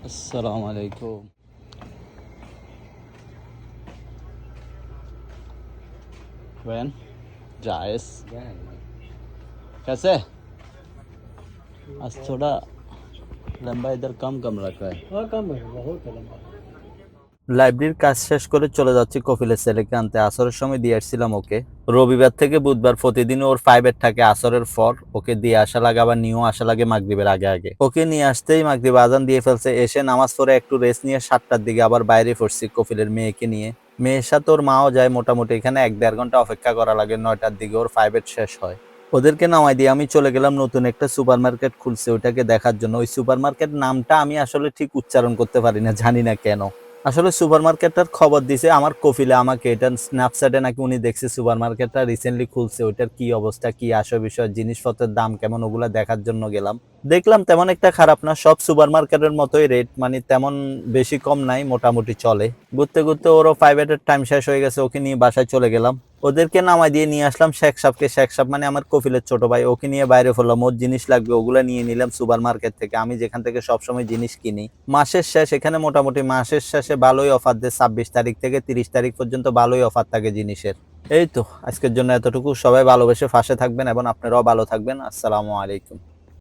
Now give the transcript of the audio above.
अस्सलाम वालेकुम। वैन जायस कैसे? आज थोड़ा लंबा इधर कम कम रखा है। हाँ कम है, बहुत है लंबा। লাইব্রেরির কাজ শেষ করে চলে যাচ্ছি কফিলের ছেলেকে আনতে। আসরের সময় দিয়ে আসছিলাম ওকে। রবিবার থেকে বুধবার প্রতিদিন ওর ফাইভের থাকে আসরের পর। ওকে দিয়ে আসা লাগে, আবার নিয়েও আসা লাগে মাগরিবের আগে আগে। ওকে নিয়ে আসতেই মাগরিব আজান দিয়ে ফেলছে। এসে নামাজ পড়ে একটু রেস্ট নিয়ে 7টার দিকে আবার বাইরে পড়ছি কফিলের মেয়েকে নিয়ে। মেয়ের সাথে ওর মাও যায়। মোটামুটি এখানে 1-1.5 ঘন্টা অপেক্ষা করা লাগে। 9টার দিকে ওর ফাইভের শেষ হয়। ওদেরকে নামাই দিয়ে আমি চলে গেলাম নতুন একটা সুপার মার্কেট খুলছে ওইটাকে দেখার জন্য। ওই সুপার মার্কেট নামটা আমি আসলে ঠিক উচ্চারণ করতে পারি না, জানি না কেন। আসলে সুপার মার্কেটটার খবর দিছে আমার কফিলে আমাকে। এটা স্ন্যাপচ্যাটে নাকি উনি দেখছে সুপার মার্কেটটা রিসেন্টলি খুলছে, ওইটার কি অবস্থা, কি আসল বিষয়, জিনিসপত্রের দাম কেমন, ওগুলা দেখার জন্য গেলাম। দেখলাম তেমন একটা খারাপ না, সব সুপার মার্কেটের মতোই রেট, মানে তেমন বেশি কম নাই, মোটামুটি চলে। ঘুরতে ঘুরতে ওরও প্রাইভেটের টাইম শেষ হয়ে গেছে, ওকে নিয়ে বাসায় চলে গেলাম। ওদেরকে নামাই দিয়ে নিয়ে আসলাম শেখ সাহেবকে। শেখ সাহেব মানে আমার কফিলের ছোট ভাই, ওকে নিয়ে বাইরে পড়লাম। ওর জিনিস লাগবে ওগুলা নিয়ে নিলাম সুপার মার্কেট থেকে, আমি যেখান থেকে সবসময় জিনিস কিনি। মাসের শেষ, এখানে মোটামুটি মাসের শেষে ভালোই অফার দেয়। 26 তারিখ থেকে 30 তারিখ পর্যন্ত ভালোই অফার থাকে জিনিসের। এই তো আজকের জন্য এতটুকু। সবাই ভালোবেসে পাশে থাকবেন এবং আপনারাও ভালো থাকবেন। আসসালামু আলাইকুম।